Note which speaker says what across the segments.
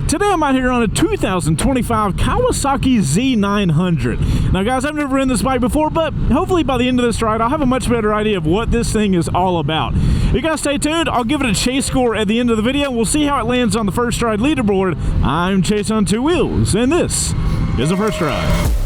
Speaker 1: Today I'm out here on a 2025 Kawasaki Z900. Now guys, I've never ridden this bike before, but hopefully by the end of this ride, I'll have a much better idea of what this thing is all about. You guys stay tuned. I'll give it a chase score at the end of the video. We'll see how it lands on the First Ride leaderboard. I'm Chaseontwowheels, and this is the First Ride.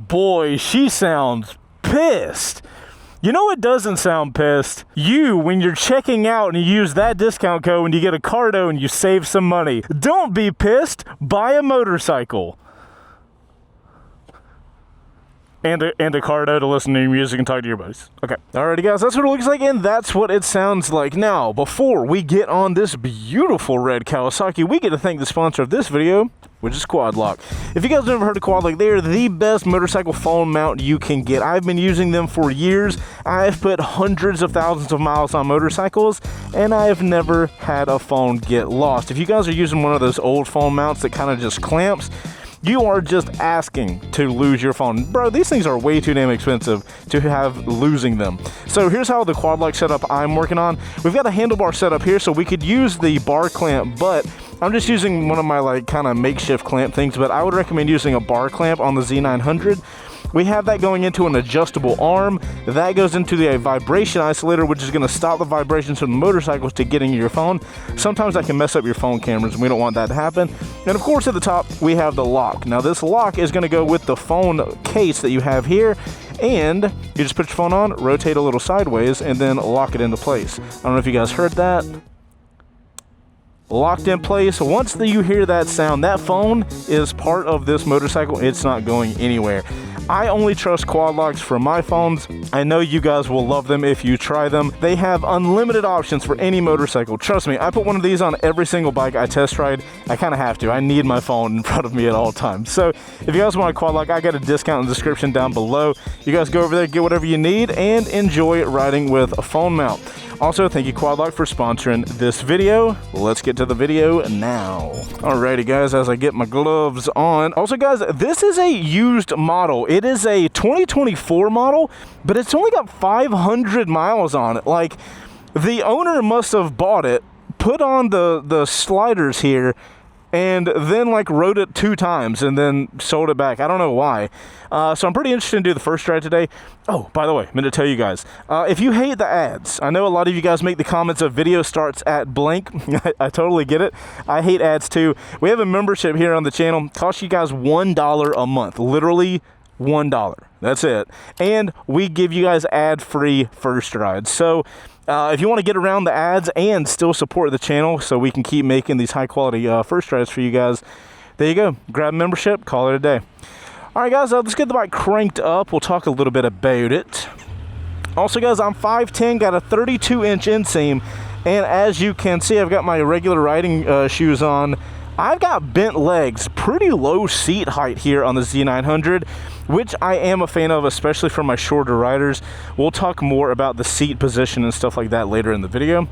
Speaker 1: Boy, she sounds pissed. You know what doesn't sound pissed? You, when you're checking out and you use that discount code and you get a cardo and you save some money. Don't be pissed. Buy a motorcycle. And a cardo to listen to your music and talk to your buddies. Okay. Alrighty guys, that's what it looks like and that's what it sounds like. Now, before we get on this beautiful red Kawasaki, we get to thank the sponsor of this video, which is Quad Lock. If you guys have never heard of Quad Lock, they are the best motorcycle phone mount you can get. I've been using them for years. I've put hundreds of thousands of miles on motorcycles, and I have never had a phone get lost. If you guys are using one of those old phone mounts that kind of just clamps, you are just asking to lose your phone. Bro, these things are way too damn expensive to have losing them. So here's how the Quad Lock setup I'm working on. We've got a handlebar setup here, so we could use the bar clamp, but I'm just using one of my like kind of makeshift clamp things, but I would recommend using a bar clamp on the Z900. We have that going into an adjustable arm. That goes into the vibration isolator, which is going to stop the vibrations from the motorcycles to getting your phone. Sometimes that can mess up your phone cameras, and we don't want that to happen. And of course, at the top, we have the lock. Now, this lock is going to go with the phone case that you have here, and you just put your phone on, rotate a little sideways, and then lock it into place. I don't know if you guys heard that. Locked in place. Once you hear that sound, that phone is part of this motorcycle. It's not going anywhere. I only trust Quad Locks for my phones. I know you guys will love them if you try them. They have unlimited options for any motorcycle. Trust me, I put one of these on every single bike I test ride. I kind of have to. I need my phone in front of me at all times. So if you guys want a Quad Lock, I got a discount in the description down below. You guys go over there, get whatever you need, and enjoy riding with a phone mount. Also, thank you Quad Lock for sponsoring this video. Let's get to the video now. Alrighty guys, as I get my gloves on. Also guys, this is a used model. It is a 2024 model, but it's only got 500 miles on it. Like, the owner must have bought it, put on the sliders here, and then like rode it 2 times and then sold it back. I don't know why. So I'm pretty interested to do the first ride today. Oh, by the way, I'm going to tell you guys, if you hate the ads, I know a lot of you guys make the comments of video starts at blank. I totally get it. I hate ads too. We have a membership here on the channel. Costs you guys $1 a month. Literally $1. That's it. And we give you guys ad-free first rides. So if you want to get around the ads and still support the channel so we can keep making these high quality first rides for you guys, there you go. Grab a membership, call it a day. All right, guys, let's get the bike cranked up. We'll talk a little bit about it. Also, guys, I'm 5'10", got a 32-inch inseam, and as you can see, I've got my regular riding shoes on. I've got bent legs, pretty low seat height here on the Z900, which I am a fan of, especially for my shorter riders. We'll talk more about the seat position and stuff like that later in the video.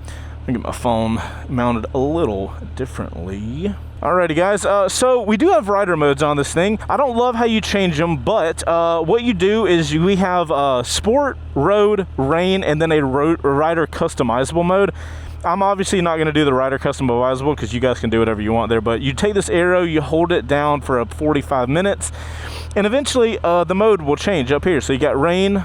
Speaker 1: Let me get my phone mounted a little differently. Alrighty guys, so we do have rider modes on this thing. I don't love how you change them, but what you do is we have sport, road, rain, and then a rider customizable mode. I'm obviously not going to do the rider customizable because you guys can do whatever you want there, but you take this arrow, you hold it down for 45 minutes, and eventually the mode will change up here. So you got rain,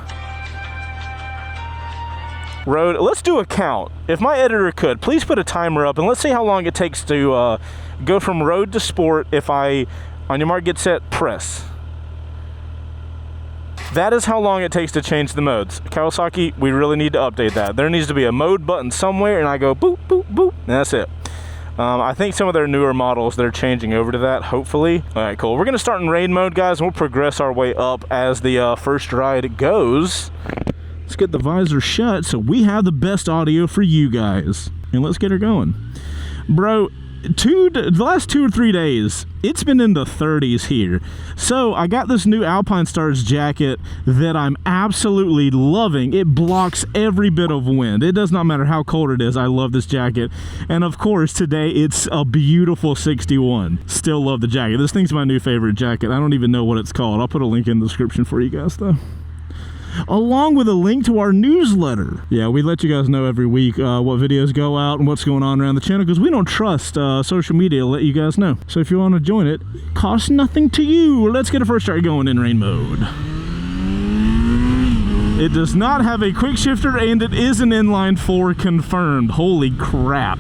Speaker 1: road. Let's do a count. If my editor could, please put a timer up, and let's see how long it takes to go from road to sport. If I, on your mark, get set, press. That is how long it takes to change the modes. Kawasaki, we really need to update that. There needs to be a mode button somewhere, and I go boop, boop, boop, and that's it. I think some of their newer models, they're changing over to that, hopefully. All right, cool. We're going to start in rain mode, guys, and we'll progress our way up as the first ride goes. Let's get the visor shut so we have the best audio for you guys. And let's get her going. Bro, the last 2 or 3 days, it's been in the 30s here. So I got this new Alpine Stars jacket that I'm absolutely loving. It blocks every bit of wind. It does not matter how cold it is. I love this jacket. And of course, today it's a beautiful 61. Still love the jacket. This thing's my new favorite jacket. I don't even know what it's called. I'll put a link in the description for you guys though, along with a link to our newsletter. Yeah, we let you guys know every week what videos go out and what's going on around the channel, because we don't trust social media to let you guys know. So if you want to join it, it costs nothing to you. Let's get a first start going in rain mode. It does not have a quick shifter, and it is an inline 4 confirmed. Holy crap.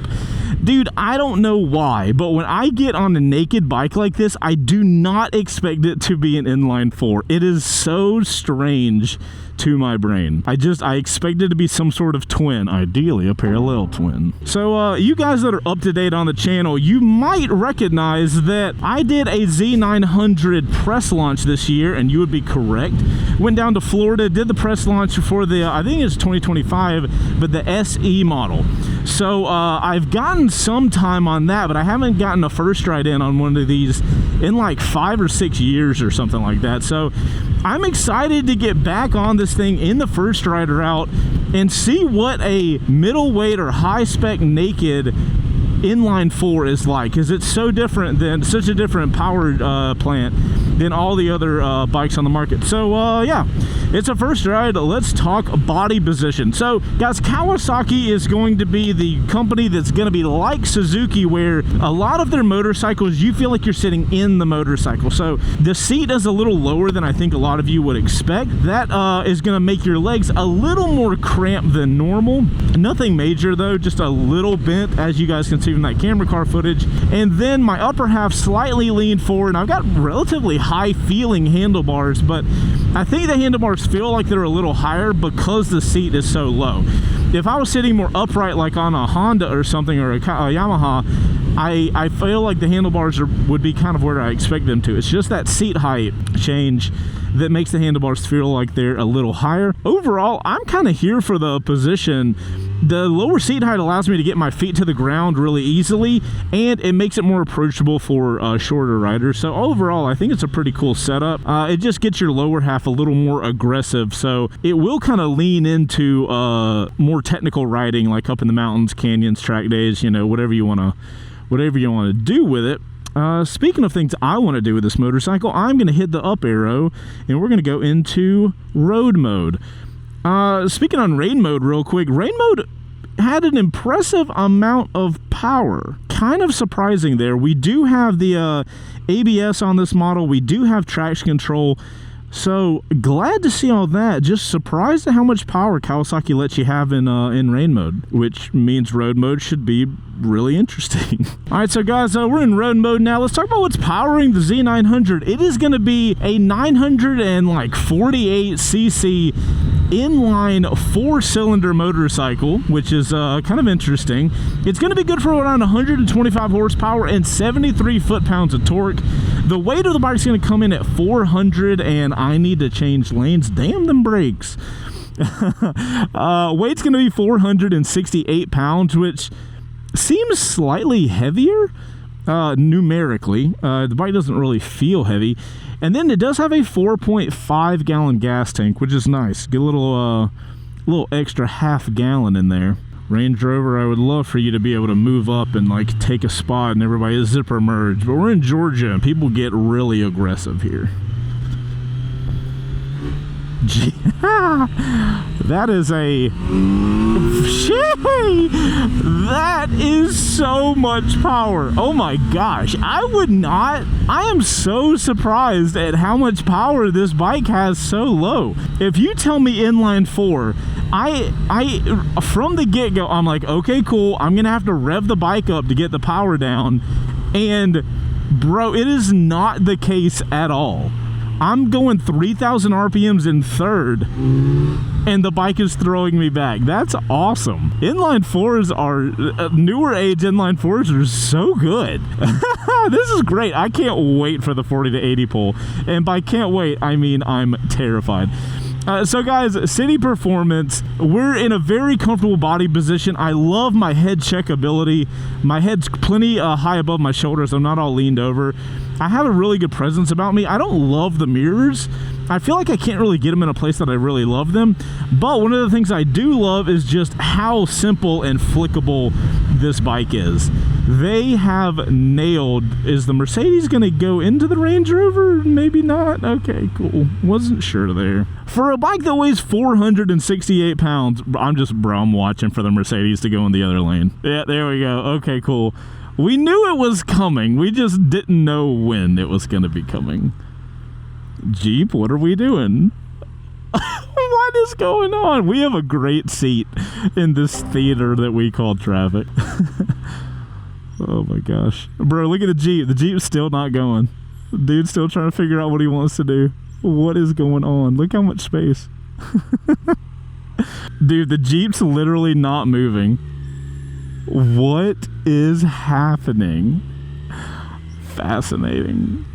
Speaker 1: Dude, I don't know why, but when I get on a naked bike like this, I do not expect it to be an inline 4. It is so strange to my brain. I expect it to be some sort of twin, ideally a parallel twin. So you guys that are up to date on the channel, you might recognize that I did a Z900 press launch this year, and you would be correct. Went down to Florida, did the press launch for the, I think it's 2025, but the SE model. So I've gotten some time on that, but I haven't gotten a first ride in on one of these in like 5 or 6 years or something like that. So I'm excited to get back on this thing in the first ride route and see what a middleweight or high spec naked inline 4 is like, because it's so different than such a different power plant than all the other bikes on the market. So yeah, it's a first ride. Let's talk body position. So guys, Kawasaki is going to be the company that's going to be like Suzuki, where a lot of their motorcycles, you feel like you're sitting in the motorcycle. So the seat is a little lower than I think a lot of you would expect. That is going to make your legs a little more cramped than normal. Nothing major though, just a little bent, as you guys can see from that camera car footage. And then my upper half slightly leaned forward. I've got relatively high feeling handlebars, but I think the handlebars feel like they're a little higher because the seat is so low. If I was sitting more upright like on a Honda or something, or a Yamaha, I feel like the handlebars would be kind of where I expect them to. It's just that seat height change that makes the handlebars feel like they're a little higher. Overall, I'm kind of here for the position. The lower seat height allows me to get my feet to the ground really easily, and it makes it more approachable for shorter riders. So overall, I think it's a pretty cool setup. It just gets your lower half a little more aggressive, so it will kind of lean into more technical riding, like up in the mountains, canyons, track days, you know, whatever you want to do with it. Speaking of things I want to do with this motorcycle, I'm going to hit the up arrow and we're going to go into road mode. Speaking on rain mode real quick, rain mode had an impressive amount of power. Kind of surprising there. We do have the ABS on this model. We do have traction control. So glad to see all that. Just surprised at how much power Kawasaki lets you have in rain mode, which means road mode should be really interesting. All right, so guys, we're in road mode now. Let's talk about what's powering the Z900. It is going to be a 948cc inline 4-cylinder motorcycle, which is kind of interesting. It's going to be good for around 125 horsepower and 73 foot-pounds of torque. The weight of the bike is going to come in at 400, and I need to change lanes. Damn them brakes. Weight's going to be 468 pounds, which seems slightly heavier numerically. The bike doesn't really feel heavy. And then it does have a 4.5 gallon gas tank, which is nice. Get a little extra half gallon in there. Range Rover, I would love for you to be able to move up and like take a spot and everybody zipper merge, but we're in Georgia and people get really aggressive here. That is a that is so much power. Oh my gosh, I am so surprised at how much power this bike has so low. If you tell me inline 4, I from the get-go, I'm like, okay, cool, I'm gonna have to rev the bike up to get the power down, and bro, it is not the case at all. I'm going 3,000 RPMs in third, and the bike is throwing me back. That's awesome. Inline fours are, newer age inline fours are so good. This is great. I can't wait for the 40 to 80 pull. And by can't wait, I mean I'm terrified. So guys, city performance, we're in a very comfortable body position. I love my head check ability. My head's plenty high above my shoulders. I'm not all leaned over. I have a really good presence about me. I don't love the mirrors. I feel like I can't really get them in a place that I really love them. But one of the things I do love is just how simple and flickable this bike is. They have nailed, is the Mercedes going to go into the Range Rover? Maybe not. Okay, cool. Wasn't sure there. For a bike that weighs 468 pounds, I'm watching for the Mercedes to go in the other lane. Yeah, there we go. Okay, cool. We knew it was coming. We just didn't know when it was going to be coming. Jeep, what are we doing? What is going on? We have a great seat in this theater that we call traffic. Oh my gosh. Bro, look at the Jeep. The Jeep's still not going. Dude's still trying to figure out what he wants to do. What is going on? Look how much space. Dude, the Jeep's literally not moving. What is happening? Fascinating.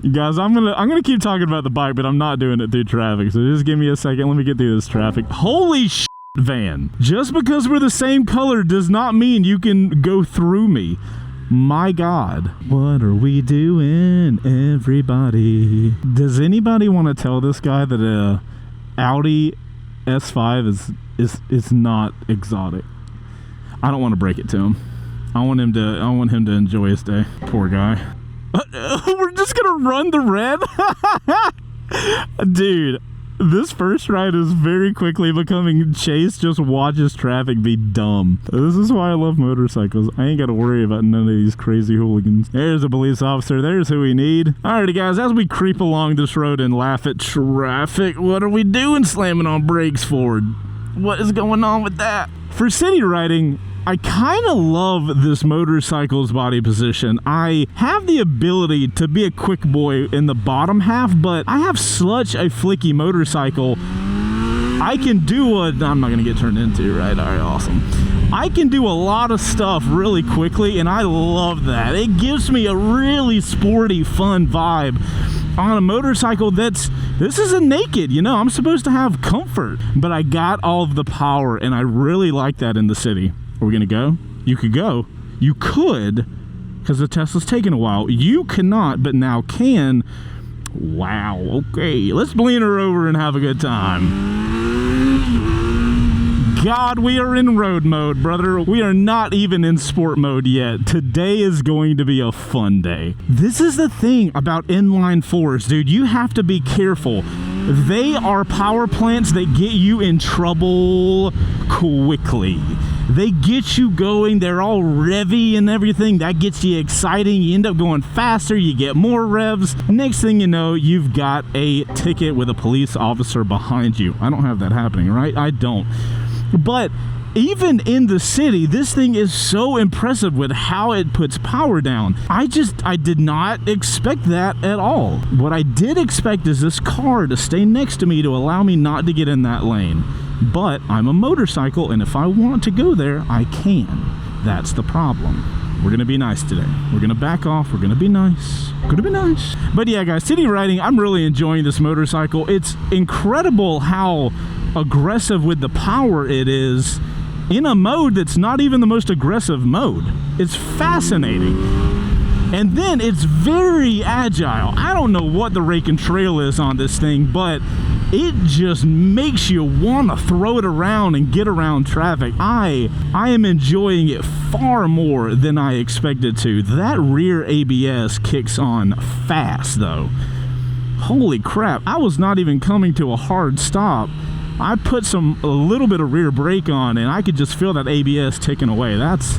Speaker 1: You guys, I'm gonna keep talking about the bike, but I'm not doing it through traffic. So just give me a second. Let me get through this traffic. Holy shit, van. Just because we're the same color does not mean you can go through me. My God. What are we doing, everybody? Does anybody want to tell this guy that a Audi S5 is not exotic? I don't want to break it to him. I want him to enjoy his day. Poor guy. We're just gonna run the red? Dude, this first ride is very quickly becoming Chase just watches traffic be dumb. This is why I love motorcycles. I ain't gotta worry about none of these crazy hooligans. There's a police officer. There's who we need. Alrighty guys, as we creep along this road and laugh at traffic, what are we doing slamming on brakes for? What is going on with that? For city riding, I kind of love this motorcycle's body position. I have the ability to be a quick boy in the bottom half, but I have such a flicky motorcycle. I can do I'm not going to get turned into, right? All right, awesome. I can do a lot of stuff really quickly, and I love that. It gives me a really sporty, fun vibe on a motorcycle this isn't naked, you know. I'm supposed to have comfort, but I got all of the power, and I really like that in the city. Are we gonna go? You could go. You could, because the Tesla's taking a while. You cannot, but now can. Wow, okay. Let's lean her over and have a good time. God, we are in road mode, brother. We are not even in sport mode yet. Today is going to be a fun day. This is the thing about inline fours, dude. You have to be careful. They are power plants that get you in trouble quickly. They get you going. They're all revvy and everything. That gets you exciting. You end up going faster. You get more revs. Next thing you know, you've got a ticket with a police officer behind you. I don't have that happening, right? I don't. But even in the city, this thing is so impressive with how it puts power down. I did not expect that at all. What I did expect is this car to stay next to me to allow me not to get in that lane. But I'm a motorcycle, and if I want to go there, I can. That's the problem. We're going to be nice today. We're going to back off. We're going to be nice. Going to be nice. But yeah, guys, city riding, I'm really enjoying this motorcycle. It's incredible how aggressive with the power it is in a mode that's not even the most aggressive mode. It's fascinating. And then it's very agile. I don't know what the rake and trail is on this thing, but it just makes you want to throw it around and get around traffic. I am enjoying it far more than I expected to. That rear ABS kicks on fast though. Holy crap, I was not even coming to a hard stop. I put a little bit of rear brake on and I could just feel that ABS ticking away. That's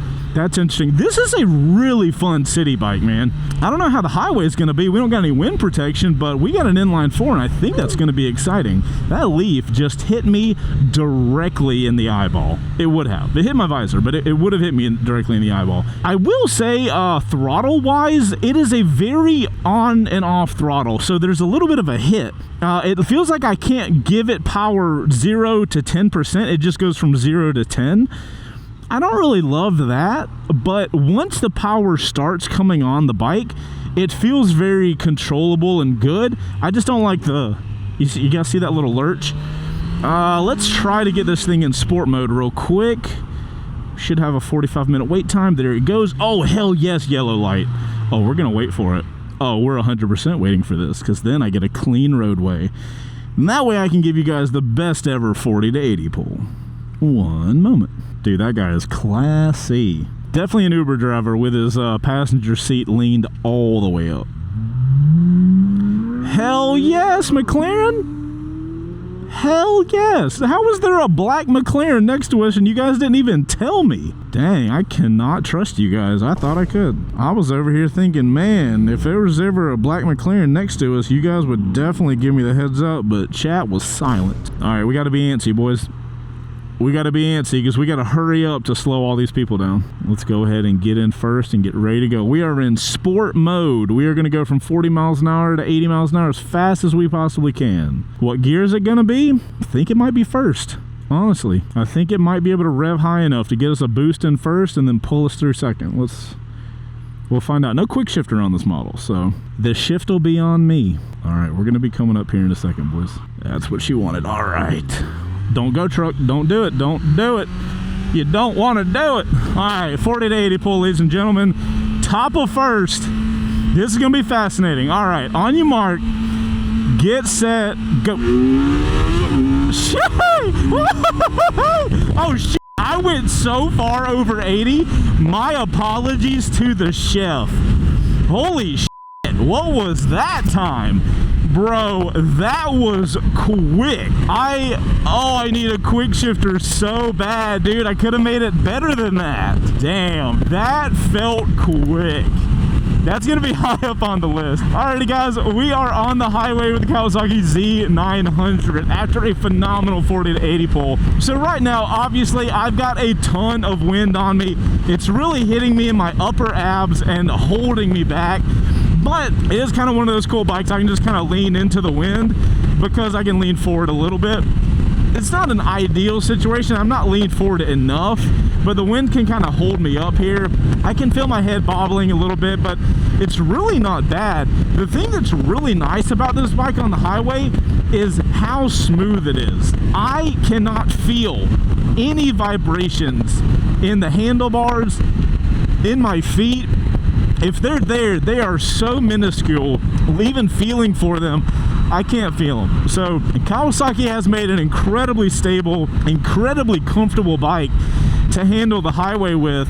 Speaker 1: interesting. This is a really fun city bike, man. I don't know how the highway is going to be. We don't got any wind protection, but we got an inline four, and I think that's going to be exciting. That leaf just hit me directly in the eyeball. It would have. It hit my visor, but it would have hit me directly in the eyeball. I will say, throttle-wise, it is a very on and off throttle, so there's a little bit of a hit. It feels like I can't give it power 0 to 10%. It just goes from 0 to 10. I don't really love that, but once the power starts coming on the bike, it feels very controllable and good. I just don't like you guys see that little lurch? Let's try to get this thing in sport mode real quick. Should have a 45-minute wait time. There it goes. Oh, hell yes, yellow light. Oh, we're gonna wait for it. Oh, we're 100% waiting for this, because then I get a clean roadway. And that way I can give you guys the best ever 40 to 80 pull. One moment. Dude, that guy is classy. Definitely an Uber driver with his passenger seat leaned all the way up. Hell yes, McLaren! Hell yes! How was there a black McLaren next to us and you guys didn't even tell me? Dang, I cannot trust you guys. I thought I could. I was over here thinking, man, if there was ever a black McLaren next to us, you guys would definitely give me the heads up, but chat was silent. Alright, we gotta be antsy, boys. We gotta be antsy because we gotta hurry up to slow all these people down. Let's go ahead and get in first and get ready to go. We are in sport mode. We are gonna go from 40 miles an hour to 80 miles an hour as fast as we possibly can. What gear is it gonna be? I think it might be first. Honestly, I think it might be able to rev high enough to get us a boost in first and then pull us through second. We'll find out. No quick shifter on this model, so the shift will be on me. All right, we're gonna be coming up here in a second, boys. That's what she wanted. All right. Don't go, truck. Don't do it. Don't do it. You don't want to do it. All right, 40 to 80 pull, ladies and gentlemen. Top of first. This is going to be fascinating. All right, on your mark. Get set. Go. Oh, shit. I went so far over 80. My apologies to the chef. Holy shit. What was that time? Bro, that was quick. I need a quick shifter so bad, dude. I could have made it better than that. Damn, that felt quick. That's gonna be high up on the list. Alrighty guys, we are on the highway with the Kawasaki Z900 after a phenomenal 40 to 80 pull. So right now, obviously, I've got a ton of wind on me. It's really hitting me in my upper abs and holding me back. But it is kind of one of those cool bikes. I can just kind of lean into the wind because I can lean forward a little bit. It's not an ideal situation. I'm not leaned forward enough, but the wind can kind of hold me up here. I can feel my head bobbling a little bit, but it's really not bad. The thing that's really nice about this bike on the highway is how smooth it is. I cannot feel any vibrations in the handlebars, in my feet. If they're there, they are so minuscule, even feeling for them, I can't feel them. So Kawasaki has made an incredibly stable, incredibly comfortable bike to handle the highway with.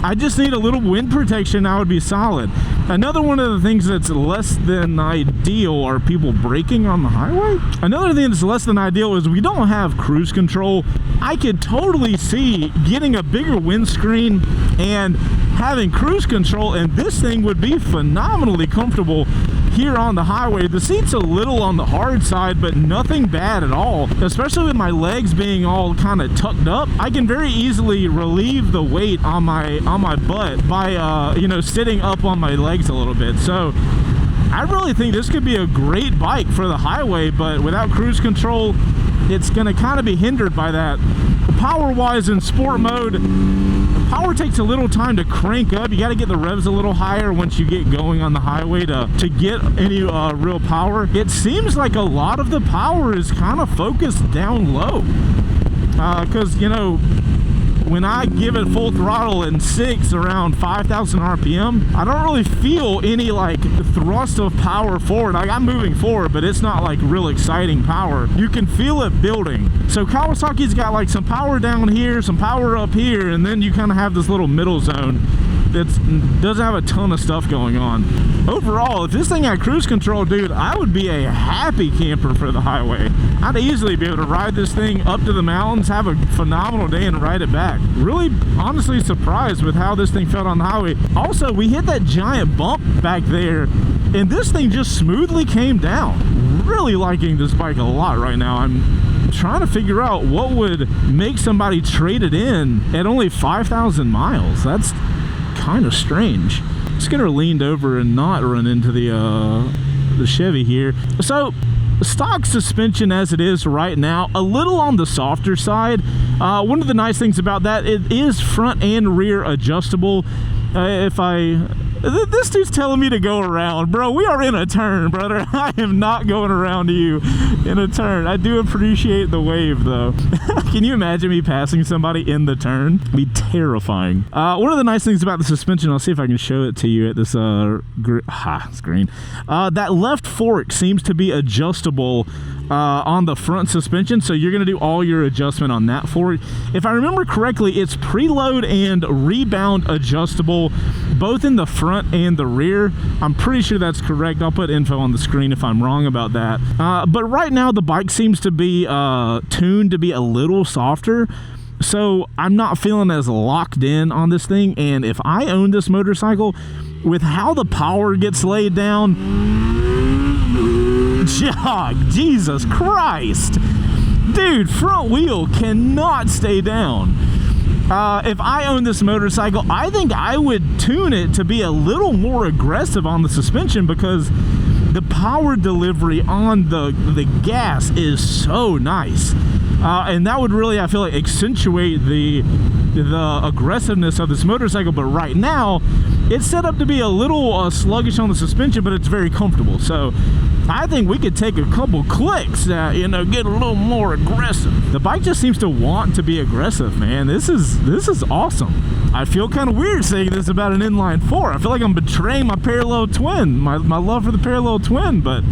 Speaker 1: I just need a little wind protection, I would be solid. Another one of the things that's less than ideal are people braking on the highway. Another thing that's less than ideal is we don't have cruise control. I could totally see getting a bigger windscreen and having cruise control, and this thing would be phenomenally comfortable here on the highway. The seat's a little on the hard side, but nothing bad at all, especially with my legs being all kind of tucked up. I can very easily relieve the weight on my butt by you know, sitting up on my legs a little bit. So I really think this could be a great bike for the highway, but without cruise control, it's going to kind of be hindered by that. Power wise in sport mode, power takes a little time to crank up. You got to get the revs a little higher once you get going on the highway to get any real power. It seems like a lot of the power is kind of focused down low, because you know, when I give it full throttle in 6 around 5,000 RPM, I don't really feel any like thrust of power forward. Like, I'm moving forward, but it's not like real exciting power. You can feel it building. So Kawasaki's got like some power down here, some power up here, and then you kind of have this little middle zone that doesn't have a ton of stuff going on. Overall, if this thing had cruise control, dude, I would be a happy camper for the highway. I'd easily be able to ride this thing up to the mountains, have a phenomenal day, and ride it back. Really, honestly surprised with how this thing felt on the highway. Also, we hit that giant bump back there, and this thing just smoothly came down. Really liking this bike a lot right now. I'm trying to figure out what would make somebody trade it in at only 5,000 miles. That's kind of strange. Let's get her leaned over and not run into the Chevy here. So stock suspension as it is right now, a little on the softer side. One of the nice things about that, it is front and rear adjustable. This dude's telling me to go around. Bro, we are in a turn, brother. I am not going around to you in a turn. I do appreciate the wave, though. Can you imagine me passing somebody in the turn? It'd be terrifying. One of the nice things about the suspension, I'll see if I can show it to you at this screen. That left fork seems to be adjustable on the front suspension, so you're going to do all your adjustment on that fork. If I remember correctly, it's preload and rebound adjustable, both in the front and the rear. I'm pretty sure that's correct. I'll put info on the screen if I'm wrong about that. But right now, the bike seems to be tuned to be a little softer, so I'm not feeling as locked in on this thing. And if I own this motorcycle, with how the power gets laid down, Jesus Christ, dude, front wheel cannot stay down. If I own this motorcycle, I think I would tune it to be a little more aggressive on the suspension, because the power delivery on the gas is so nice. And that would really, I feel like, accentuate the aggressiveness of this motorcycle. But right now, it's set up to be a little sluggish on the suspension, but it's very comfortable. So I think we could take a couple clicks, get a little more aggressive. The bike just seems to want to be aggressive, man. This is awesome. I feel kind of weird saying this about an inline 4. I feel like I'm betraying my parallel twin, my love for the parallel twin, but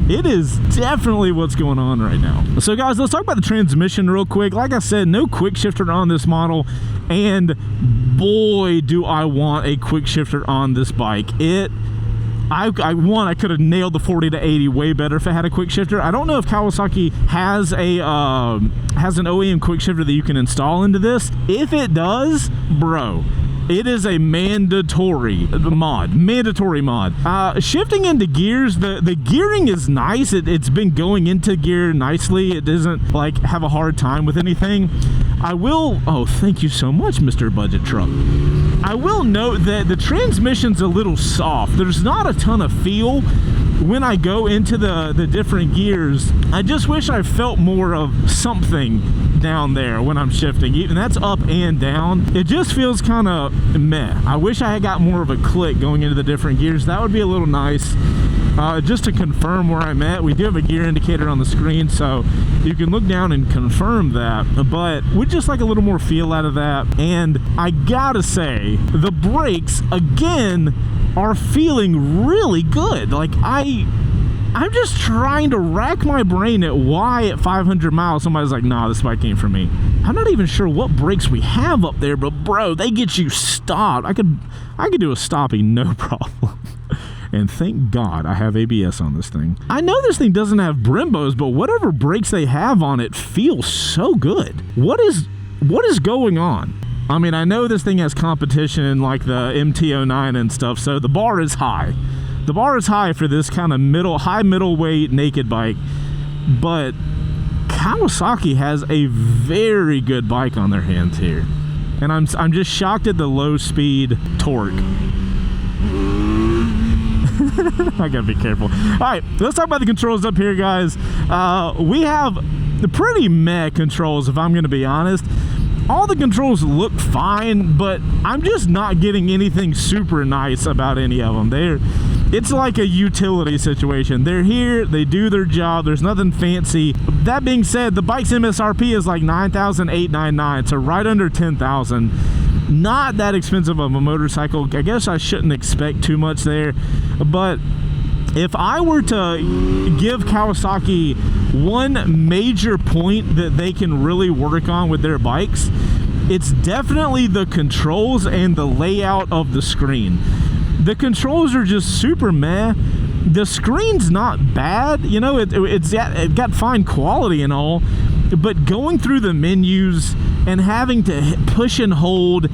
Speaker 1: it is definitely what's going on right now. So guys, let's talk about the transmission real quick. Like I said, no quick shifter on this model, and boy, do I want a quick shifter on this bike. I could have nailed the 40 to 80 way better if it had a quick shifter. I don't know if Kawasaki has an OEM quick shifter that you can install into this. If it does, bro, it is a mandatory mod. Shifting into gears, the gearing is nice. It's been going into gear nicely. It doesn't like have a hard time with anything. Oh, thank you so much, Mr. Budget Truck. I will note that the transmission's a little soft. There's not a ton of feel when I go into the different gears. I just wish I felt more of something down there when I'm shifting, and that's up and down. It just feels kind of meh. I wish I had got more of a click going into the different gears. That would be a little nice. Just to confirm where I'm at, we do have a gear indicator on the screen, so you can look down and confirm that, but we'd just like a little more feel out of that. And I gotta say, the brakes, again, are feeling really good. Like, I'm just trying to rack my brain at why at 500 miles somebody's like, nah, this bike ain't for me. I'm not even sure what brakes we have up there, but bro, they get you stopped. I could do a stopping no problem. And thank God I have ABS on this thing. I know this thing doesn't have Brembos, but whatever brakes they have on it feels so good. What is going on? I mean, I know this thing has competition in like the MT-09 and stuff, so the bar is high. The bar is high for this kind of high middleweight naked bike, but Kawasaki has a very good bike on their hands here. And I'm just shocked at the low speed torque. I gotta be careful. All right, let's talk about the controls up here, guys. We have the pretty meh controls, if I'm gonna be honest. All the controls look fine, but I'm just not getting anything super nice about any of them. It's like a utility situation. They're here, they do their job, there's nothing fancy. That being said, the bike's MSRP is like $9,899, so right under $10,000. Not that expensive of a motorcycle. I guess I shouldn't expect too much there, but if I were to give Kawasaki one major point that they can really work on with their bikes, it's definitely the controls and the layout of the screen. The controls are just super meh. The screen's not bad, it got fine quality and all, but going through the menus and having to push and hold,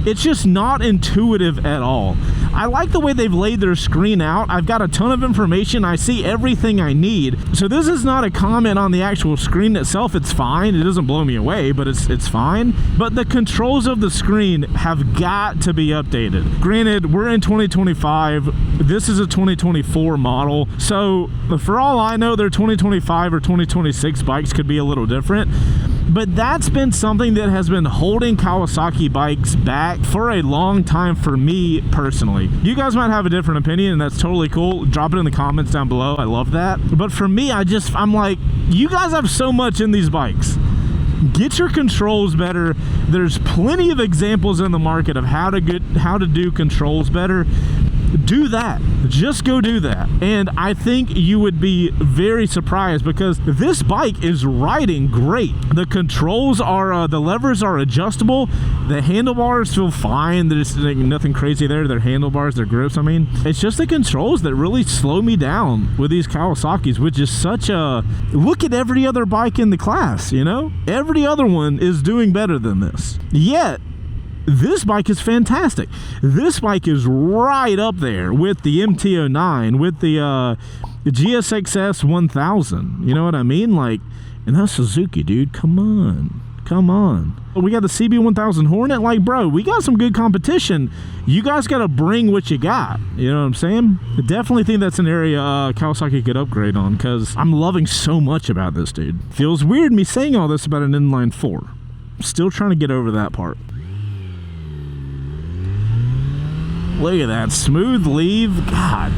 Speaker 1: it's just not intuitive at all. I like the way they've laid their screen out. I've got a ton of information. I see everything I need. So this is not a comment on the actual screen itself. It's fine. It doesn't blow me away, but it's fine. But the controls of the screen have got to be updated. Granted, we're in 2025. This is a 2024 model. So for all I know, their 2025 or 2026 bikes could be a little different. But that's been something that has been holding Kawasaki bikes back for a long time for me personally. You guys might have a different opinion, and that's totally cool. Drop it in the comments down below. I love that. But for me, I'm like, you guys have so much in these bikes. Get your controls better. There's plenty of examples in the market of how to do controls better. Do that. Just go do that. And I think you would be very surprised because this bike is riding great. The controls are, the levers are adjustable. The handlebars feel fine. There's nothing crazy there. Their handlebars, their grips, I mean. It's just the controls that really slow me down with these Kawasaki's, which is such a, look at every other bike in the class, you know? Every other one is doing better than this. Yet, this bike is fantastic. This bike is right up there with the MT-09, with the GSXS 1000. You know what I mean? Like, and that's Suzuki, dude. Come on. Come on. We got the CB 1000 Hornet. Like, bro, we got some good competition. You guys got to bring what you got. You know what I'm saying? I definitely think that's an area Kawasaki could upgrade on because I'm loving so much about this, dude. Feels weird me saying all this about an inline 4. Still trying to get over that part. Look at that smooth leave. God.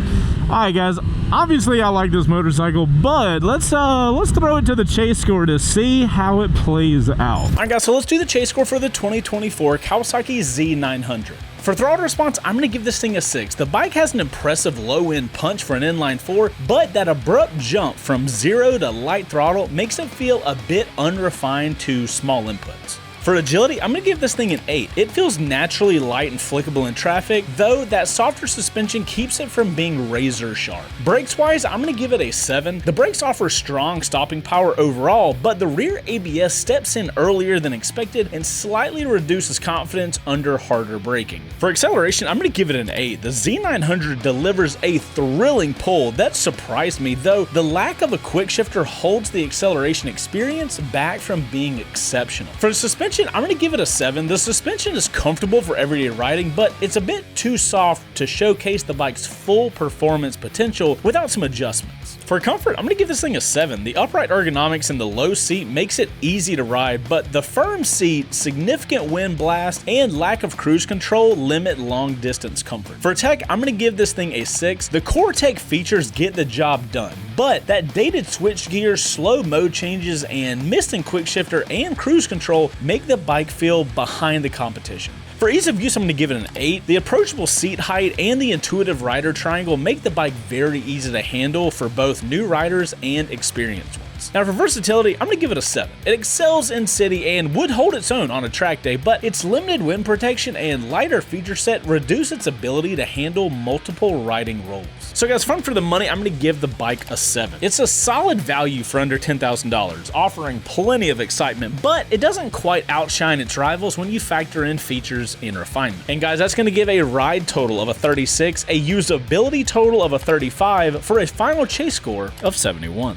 Speaker 1: All right, guys. Obviously, I like this motorcycle, but let's throw it to the chase score to see how it plays out.
Speaker 2: All right, guys. So let's do the chase score for the 2024 Kawasaki Z900. For throttle response, I'm going to give this thing a 6. The bike has an impressive low-end punch for an inline 4, but that abrupt jump from 0 to light throttle makes it feel a bit unrefined to small inputs. For agility, I'm going to give this thing an 8. It feels naturally light and flickable in traffic, though that softer suspension keeps it from being razor sharp. Brakes-wise, I'm going to give it a 7. The brakes offer strong stopping power overall, but the rear ABS steps in earlier than expected and slightly reduces confidence under harder braking. For acceleration, I'm going to give it an 8. The Z900 delivers a thrilling pull that surprised me, though the lack of a quick shifter holds the acceleration experience back from being exceptional. For the suspension, I'm going to give it a 7. The suspension is comfortable for everyday riding, but it's a bit too soft to showcase the bike's full performance potential without some adjustments. For comfort, I'm going to give this thing a 7. The upright ergonomics and the low seat makes it easy to ride, but the firm seat, significant wind blast, and lack of cruise control limit long distance comfort. For tech, I'm going to give this thing a 6. The core tech features get the job done, but that dated switch gear, slow mode changes, and missing quick shifter and cruise control make the bike feel behind the competition. For ease of use, I'm going to give it an 8. The approachable seat height and the intuitive rider triangle make the bike very easy to handle for both new riders and experienced ones. Now for versatility, I'm going to give it a 7. It excels in city and would hold its own on a track day, but its limited wind protection and lighter feature set reduce its ability to handle multiple riding roles. So guys, fun for the money, I'm going to give the bike a 7. It's a solid value for under $10,000, offering plenty of excitement, but it doesn't quite outshine its rivals when you factor in features and refinement. And guys, that's going to give a ride total of a 36, a usability total of a 35, for a final chase score of 71.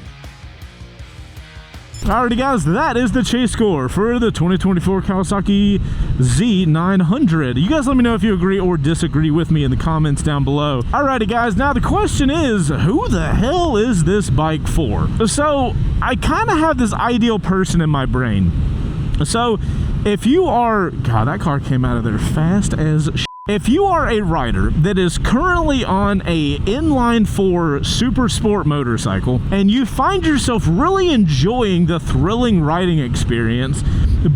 Speaker 1: Alrighty guys, that is the chase score for the 2024 Kawasaki Z900. You guys let me know if you agree or disagree with me in the comments down below. Alrighty guys, now the question is, who the hell is this bike for? So, I kind of have this ideal person in my brain. So, if you are, God, that car came out of there fast as shit. If you are a rider that is currently on a inline 4 super sport motorcycle and you find yourself really enjoying the thrilling riding experience,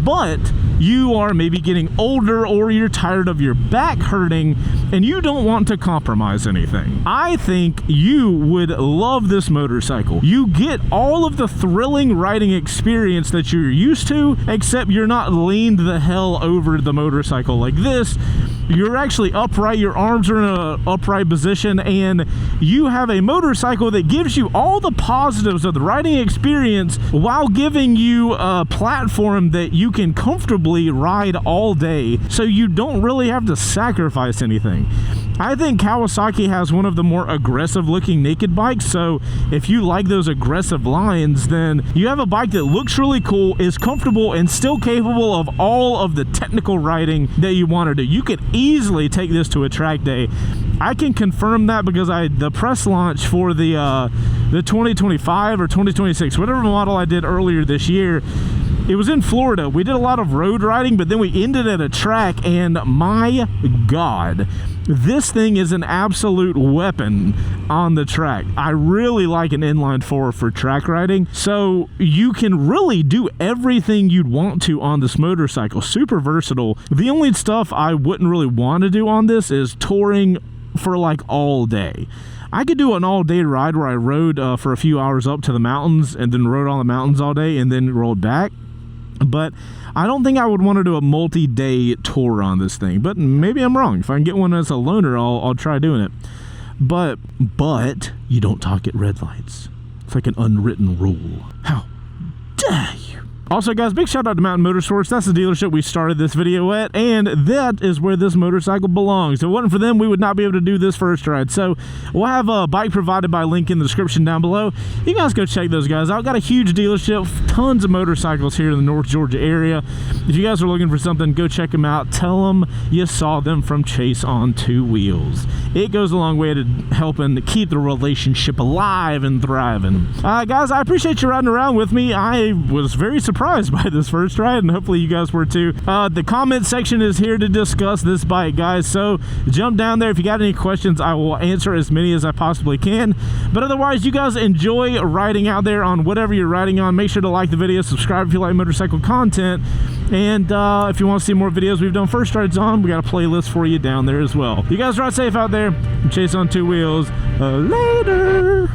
Speaker 1: but you are maybe getting older or you're tired of your back hurting and you don't want to compromise anything, I think you would love this motorcycle. You get all of the thrilling riding experience that you're used to, except you're not leaned the hell over the motorcycle like this. You're actually upright, your arms are in an upright position, and you have a motorcycle that gives you all the positives of the riding experience while giving you a platform that you can comfortably comfortably ride all day, so you don't really have to sacrifice anything. I think Kawasaki has one of the more aggressive looking naked bikes, so if you like those aggressive lines, then you have a bike that looks really cool, is comfortable, and still capable of all of the technical riding that you want to do. You could easily take this to a track day. I can confirm that because the press launch for the 2025 or 2026, whatever model I did earlier this year, it was in Florida. We did a lot of road riding, but then we ended at a track, and my God, this thing is an absolute weapon on the track. I really like an inline four for track riding, so you can really do everything you'd want to on this motorcycle. Super versatile. The only stuff I wouldn't really want to do on this is touring for like all day. I could do an all-day ride where I rode for a few hours up to the mountains and then rode on the mountains all day and then rolled back. But I don't think I would want to do a multi-day tour on this thing. But maybe I'm wrong. If I can get one as a loaner, I'll try doing it. But you don't talk at red lights. It's like an unwritten rule. How dare you? Also, guys, big shout out to Mountain Motorsports. That's the dealership we started this video at, and that is where this motorcycle belongs. If it wasn't for them, we would not be able to do this first ride. So we'll have a bike provided by link in the description down below. You guys go check those guys out. Got a huge dealership, tons of motorcycles here in the North Georgia area. If you guys are looking for something, go check them out. Tell them you saw them from Chaseontwowheels. It goes a long way to helping to keep the relationship alive and thriving. Guys, I appreciate you riding around with me. I was very surprised by this first ride, and hopefully you guys were too. The comment section is here to discuss this bike, guys, so jump down there. If you got any questions, I will answer as many as I possibly can. But otherwise, you guys enjoy riding out there on whatever you're riding on. Make sure to like the video, subscribe if you like motorcycle content, and if you want to see more videos we've done first rides on, we got a playlist for you down there as well. You guys ride safe out there. Chase on two wheels. Later.